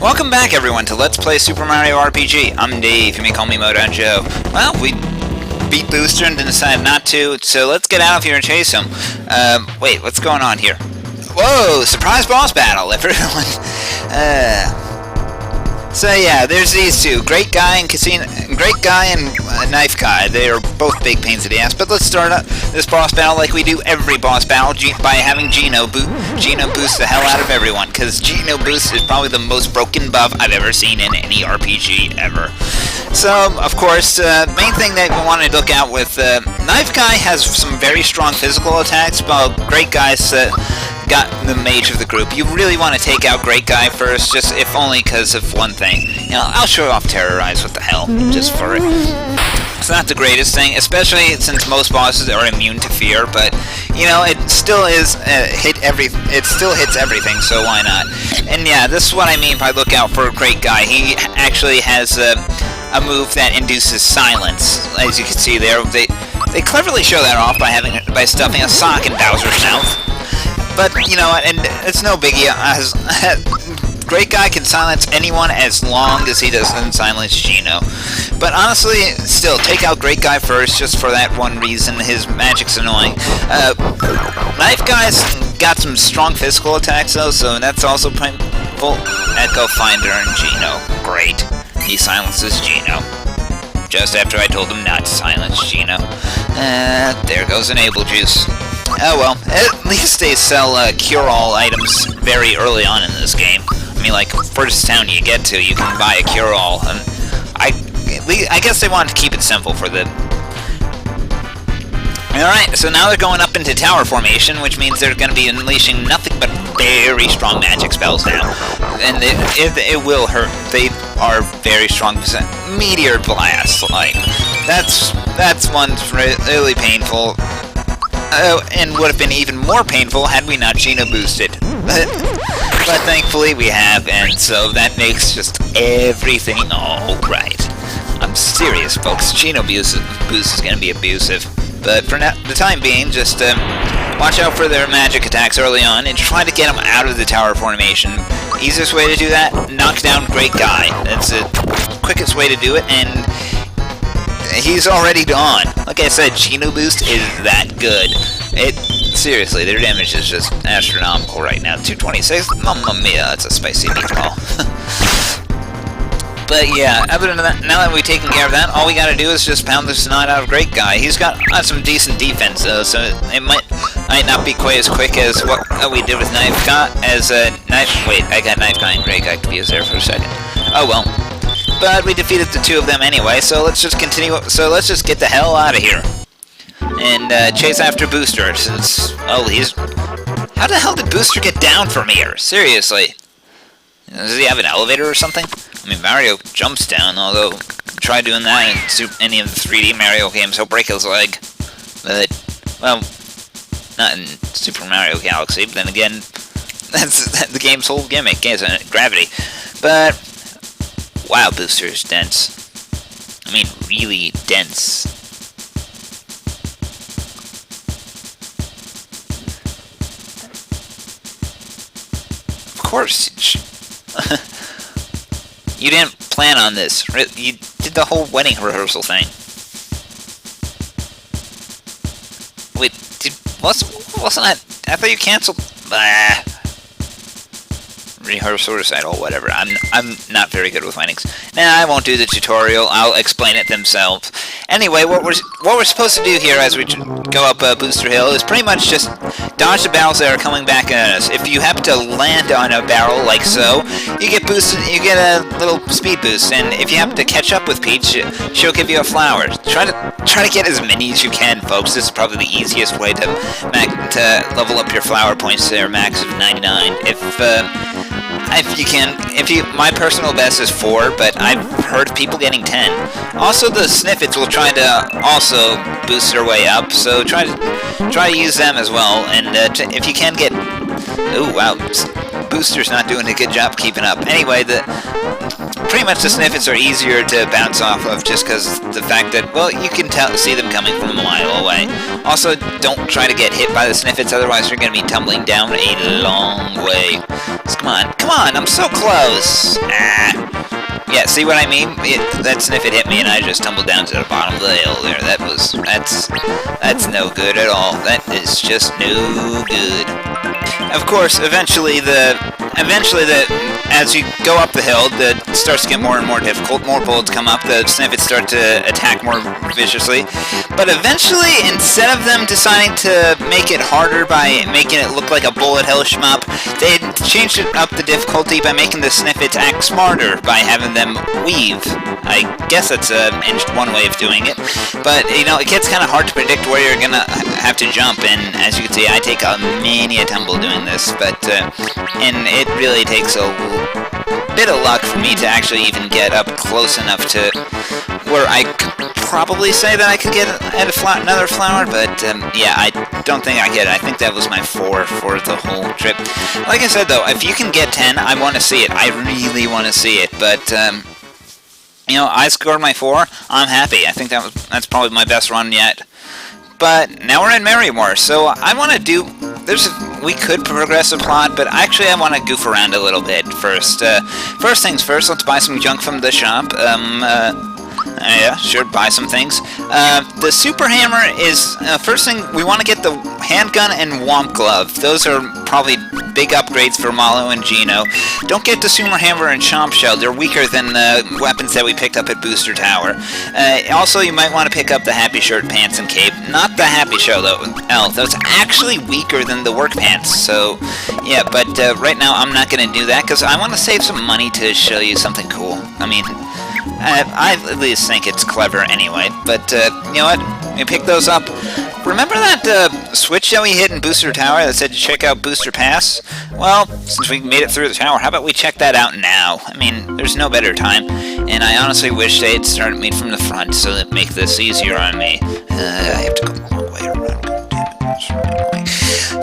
Welcome back, everyone, to Let's Play Super Mario RPG. I'm Dave. You may call me Modon Joe. Well, we beat Booster and then decided not to, so let's get out of here and chase him. Wait, what's going on here? Whoa, surprise boss battle, everyone. So yeah, there's these two, Great Guy and Knife Guy. They are both big pains in the ass. But let's start up this boss battle like we do every boss battle by having Geno boost the hell out of everyone, because Geno boost is probably the most broken buff I've ever seen in any RPG ever. So of course, main thing that we want to look out with Knife Guy has some very strong physical attacks, while Great Guy's got the mage of the group. You really want to take out Great Guy first, just if only because of one thing. You know, I'll show off Terrorize, what the hell, just for it. It's not the greatest thing, especially since most bosses are immune to fear, but, you know, it still is, it still hits everything, so why not? And yeah, this is what I mean by look out for Great Guy. He actually has a move that induces silence. As you can see there, they cleverly show that off by stuffing a sock in Bowser's mouth. But, you know what, and it's no biggie. Great Guy can silence anyone as long as he doesn't silence Geno. But honestly, still, take out Great Guy first, just for that one reason. His magic's annoying. Knife Guy's got some strong physical attacks, though, so that's also painful. Echo Finder and Geno. Great. He silences Geno. Just after I told him not to silence Geno. There goes Enable Juice. Oh well, at least they sell cure-all items very early on in this game. I mean, like, first town you get to, you can buy a cure-all, and I guess they wanted to keep it simple for the... Alright, so now they're going up into tower formation, which means they're going to be unleashing nothing but very strong magic spells now. And it will hurt. They are very strong. Meteor Blast, like, that's one's really painful. And would have been even more painful had we not Geno boosted. But thankfully we have, and so that makes just everything alright. I'm serious, folks. Geno boost is going to be abusive. But for the time being, just watch out for their magic attacks early on and try to get them out of the tower formation. Easiest way to do that, knock down Great Guy. That's the quickest way to do it, and he's already gone. Like I said, Geno boost is that good. Seriously, their damage is just astronomical right now. 226, mamma mia, that's a spicy meatball. But yeah, other than that, now that we've taken care of that, all we gotta do is just pound the snot out of Great Guy. He's got some decent defense, though, so it might not be quite as quick as what we did with Knife Guy, wait, I got Knife Guy and Great Guy confused there for a second. Oh well. But we defeated the two of them anyway, so let's just continue. So let's just get the hell out of here and chase after Booster. Since how the hell did Booster get down from here? Seriously, does he have an elevator or something? I mean, Mario jumps down. Although try doing that in any of the 3D Mario games, he'll break his leg. But well, not in Super Mario Galaxy. But then again, that's the game's whole gimmick, isn't it? Gravity. But wow, Booster is dense. I mean, really dense. Of course. You didn't plan on this. You did the whole wedding rehearsal thing. Wait, wasn't that... I thought you canceled... Rehearsal recital, whatever. I'm not very good with weddings. Nah, I won't do the tutorial. I'll explain it themselves. Anyway, what we're supposed to do here as we go up Booster Hill is pretty much just dodge the barrels that are coming back at us. If you happen to land on a barrel like so, you get boosted. You get a little speed boost, and if you happen to catch up with Peach, she'll give you a flower. Try to get as many as you can, folks. This is probably the easiest way to level up your flower points to their max of 99. If you can, my personal best is 4, but I've heard people getting 10. Also, the Sniffets will try to also boost their way up, so try to use them as well. And if you can get, ooh wow, booster's not doing a good job keeping up. Anyway, pretty much the sniffets are easier to bounce off of just because the fact that, well, you can see them coming from a mile away. Also, don't try to get hit by the sniffets, otherwise you're going to be tumbling down a long way. So come on, I'm so close. Yeah, see what I mean? That sniffet hit me and I just tumbled down to the bottom of the hill there. That's no good at all. That is just no good. Of course, eventually as you go up the hill, it starts to get more and more difficult. More bullets come up. The sniffets start to attack more viciously. But eventually, instead of them deciding to make it harder by making it look like a bullet hell shmup, they changed up the difficulty by making the sniffets act smarter by having them weave. I guess that's one way of doing it. But, you know, it gets kind of hard to predict where you're going to have to jump. And as you can see, I take many a tumble doing this. But, and it really takes a bit of luck for me to actually even get up close enough to where I could probably say that I could get at another flower, but yeah, I don't think I get it. I think that was my 4 for the whole trip. Like I said, though, if you can get 10, I want to see it. I really want to see it, but you know, I scored my 4. I'm happy. I think that's probably my best run yet. But now we're in Merrymore, so I want to do. We could progress the plot, but actually I want to goof around a little bit first. First things first, let's buy some junk from the shop. Yeah, sure, buy some things. The Super Hammer is, first thing, we want to get the handgun and Womp Glove. Those are probably big upgrades for Malo and Gino. Don't get the Super Hammer and Chomp Shell. They're weaker than the weapons that we picked up at Booster Tower. Also, you might want to pick up the Happy Shirt, Pants, and Cape. Not the Happy Shell, though. That's actually weaker than the Work Pants. So, yeah, but right now I'm not going to do that because I want to save some money to show you something cool. I mean, I at least think it's clever anyway, but you know what? We pick those up. Remember that switch that we hit in Booster Tower that said to check out Booster Pass? Well, since we made it through the tower, how about we check that out now? I mean, there's no better time, and I honestly wish they had started me from the front so that make this easier on me. I have to go a long way around.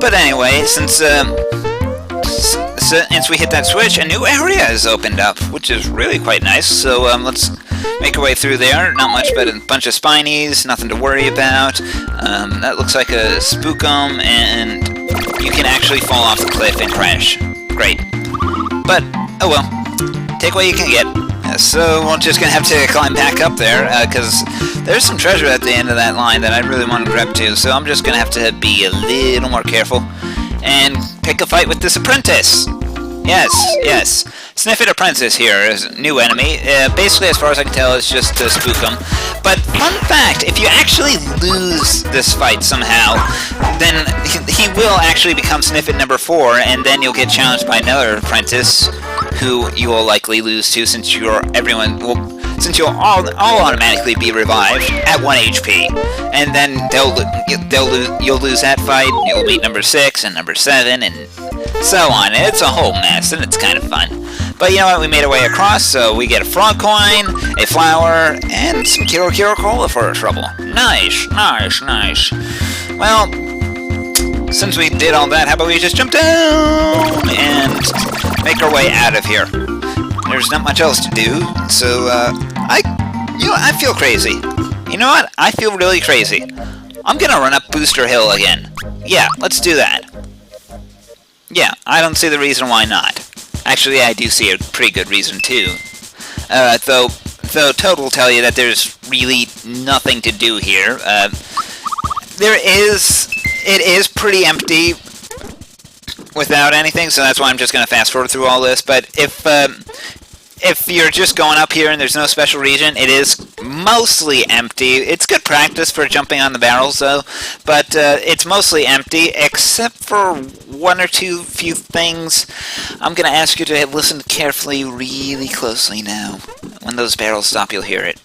But anyway, since we hit that switch, a new area has opened up, which is really quite nice. So let's make our way through there. Not much but a bunch of spinies, nothing to worry about. That looks like a spookum, and you can actually fall off the cliff and crash. Great. But, oh well. Take what you can get. So we're just going to have to climb back up there, because there's some treasure at the end of that line that I really want to grab to. So I'm just going to have to be a little more careful and pick a fight with this apprentice. Yes. Sniffet Apprentice here is a new enemy. Basically, as far as I can tell, it's just to spook him. But fun fact, if you actually lose this fight somehow, then he will actually become Sniffet number 4, and then you'll get challenged by another apprentice, who you will likely lose to, since you'll all automatically be revived at 1 HP, and then you'll lose that fight. You'll beat number 6 and number 7 and so on. It's a whole mess, and it's kind of fun. But you know what? We made our way across, so we get a frog coin, a flower, and some Kiro Cola for our trouble. Nice. Well, since we did all that, how about we just jump down and make our way out of here? There's not much else to do, so I feel crazy. You know what? I feel really crazy. I'm gonna run up Booster Hill again. Yeah, let's do that. Yeah, I don't see the reason why not. Actually, I do see a pretty good reason too. Though Toad will tell you that there's really nothing to do here. It is pretty empty without anything, so that's why I'm just going to fast forward through all this. But if you're just going up here and there's no special region, it is mostly empty. It's good practice for jumping on the barrels, though, but it's mostly empty, except for one or two few things. I'm going to ask you to listen carefully, really closely now. When those barrels stop, you'll hear it.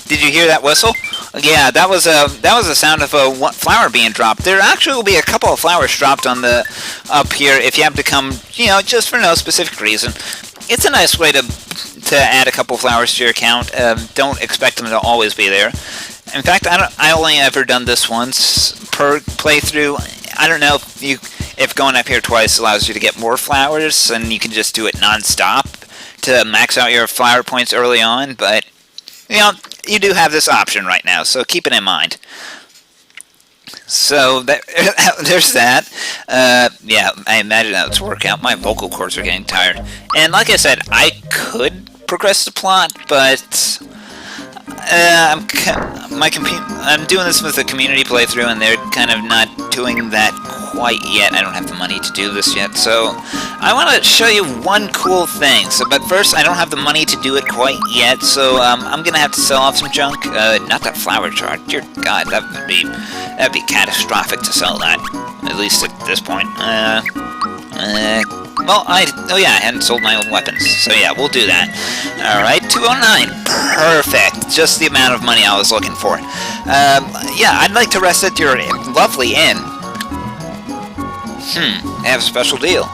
Did you hear that whistle? Yeah, that was a sound of a flower being dropped. There actually will be a couple of flowers dropped on the up here if you have to come, just for no specific reason. It's a nice way to add a couple flowers to your account. Don't expect them to always be there. In fact, I only ever done this once per playthrough. I don't know if going up here twice allows you to get more flowers, and you can just do it non-stop to max out your flower points early on, but you do have this option right now, so keep it in mind. So there's that. Yeah, I imagine that would work out. My vocal cords are getting tired, and like I said, I could progress the plot, but I'm doing this with a community playthrough, and they're kind of not doing that quite yet. I don't have the money to do this yet, so I want to show you one cool thing. But first, I don't have the money to do it quite yet, so I'm gonna have to sell off some junk. Not that flower jar. Dear God, that'd be catastrophic to sell that. At least at this point. Well, I hadn't sold my own weapons, so yeah, we'll do that. Alright, 209. Perfect. Just the amount of money I was looking for. Yeah, I'd like to rest at your lovely inn. They have a special deal.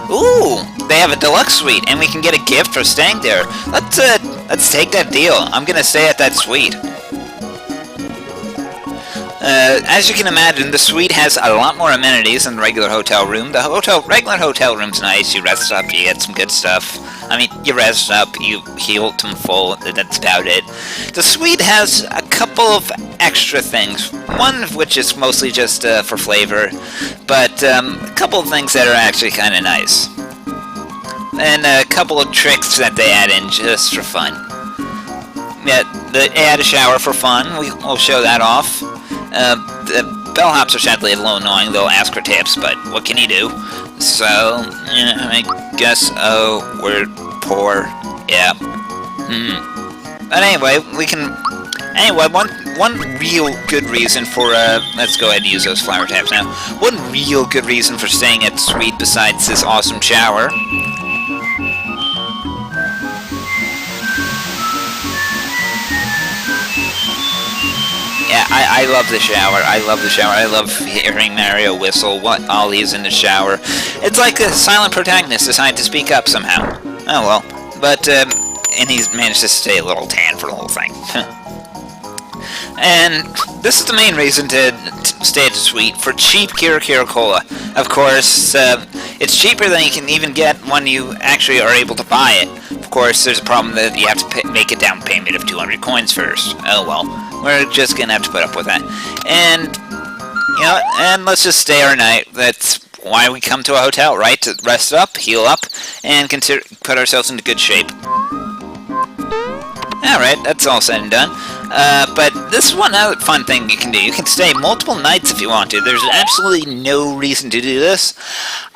Ooh, they have a deluxe suite, and we can get a gift for staying there. Let's take that deal. I'm gonna stay at that suite. As you can imagine, the suite has a lot more amenities than the regular hotel room. The regular hotel room's nice. You rest up, you get some good stuff. I mean, you rest up, you heal to full, that's about it. The suite has a couple of extra things, one of which is mostly just for flavor, but a couple of things that are actually kind of nice. And a couple of tricks that they add in just for fun. Yeah, they add a shower for fun. We'll show that off. The bellhops are sadly a little annoying. They'll ask for tips, but what can you do? So, yeah, I guess, we're poor. Yeah. But anyway, one real good reason for, let's go ahead and use those flower taps now. One real good reason for staying at the suite besides this awesome shower. Yeah, I love the shower. I love the shower. I love hearing Mario whistle while he's in the shower. It's like a silent protagonist decided to speak up somehow. Oh well. But, and he's managed to stay a little tan for the whole thing. And this is the main reason to stay at the suite, for cheap Kira Kira Cola. Of course, it's cheaper than you can even get when you actually are able to buy it. Of course, there's a problem that you have to make a down payment of 200 coins first. Oh well. We're just gonna have to put up with that. And, and let's just stay our night. That's why we come to a hotel, right? To rest up, heal up, and put ourselves into good shape. Alright, that's all said and done. But this is one other fun thing you can do. You can stay multiple nights if you want to. There's absolutely no reason to do this,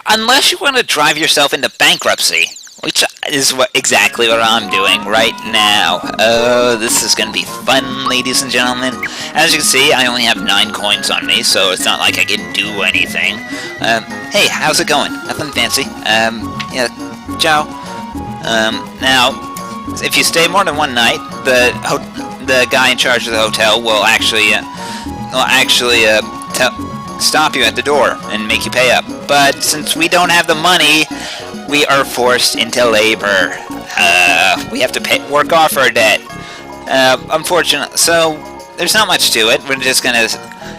unless you want to drive yourself into bankruptcy. Which is exactly what I'm doing right now. Oh, this is going to be fun, ladies and gentlemen. As you can see, I only have 9 coins on me, so it's not like I can do anything. Hey, how's it going? Nothing fancy. Yeah, ciao. Now, if you stay more than one night, the guy in charge of the hotel will actually stop you at the door and make you pay up. But since we don't have the money, we are forced into labor. We have to work off our debt. Unfortunately, so there's not much to it. We're just gonna.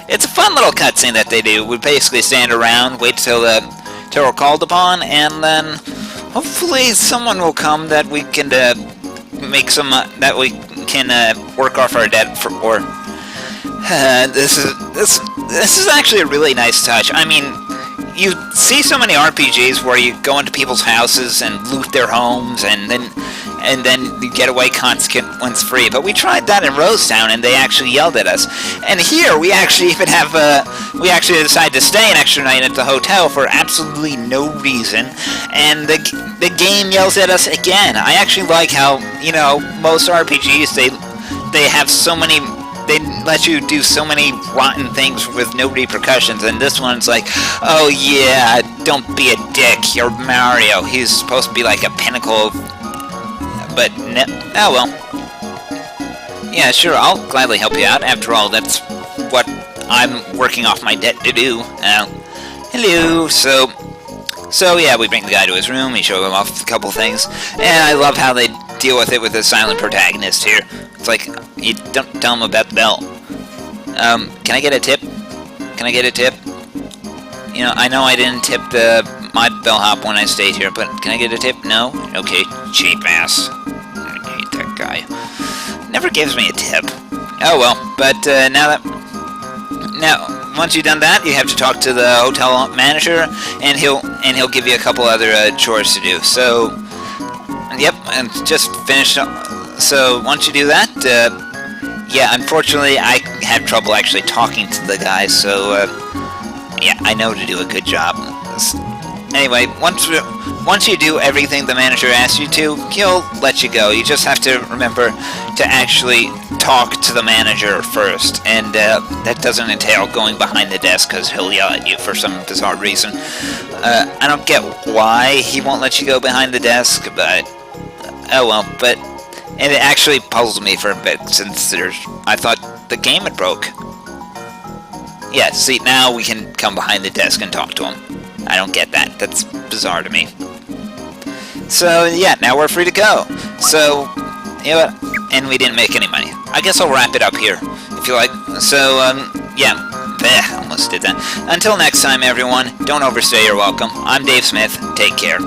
It's a fun little cutscene that they do. We basically stand around, wait till we're called upon, and then hopefully someone will come that we can make some that we can work off our debt for. Or this is actually a really nice touch. I mean, you see so many RPGs where you go into people's houses and loot their homes, and then you get away consequence free. But we tried that in Rosetown, and they actually yelled at us. And here we actually even have we actually decided to stay an extra night at the hotel for absolutely no reason, and the game yells at us again. I actually like how most RPGs they have so many. They let you do so many rotten things with no repercussions, and this one's like, oh yeah, don't be a dick, you're Mario. He's supposed to be like a pinnacle of... But, oh well. Yeah, sure, I'll gladly help you out. After all, that's what I'm working off my debt to do. Hello, So yeah, we bring the guy to his room, we show him off a couple things, and I love how they deal with it with a silent protagonist here. It's like, you don't tell him about the bell. Can I get a tip? Can I get a tip? You know I didn't tip my bellhop when I stayed here, but can I get a tip? No? Okay, cheap ass. I hate that guy. Never gives me a tip. Oh well, but now once you've done that, you have to talk to the hotel manager, and he'll give you a couple other chores to do. So, yep, and just finish. So once you do that, yeah, unfortunately, I had trouble actually talking to the guy. So, yeah, I know to do a good job. Anyway, once you do everything the manager asks you to, he'll let you go. You just have to remember to actually talk to the manager first, and that doesn't entail going behind the desk because he'll yell at you for some bizarre reason. I don't get why he won't let you go behind the desk, but oh well. And it actually puzzled me for a bit since I thought the game had broke. Yeah, see, now we can come behind the desk and talk to him. I don't get that. That's bizarre to me. So, yeah, now we're free to go. So, you know what? And we didn't make any money. I guess I'll wrap it up here, if you like. So, yeah. Almost did that. Until next time, everyone, don't overstay your welcome. I'm Dave Smith. Take care.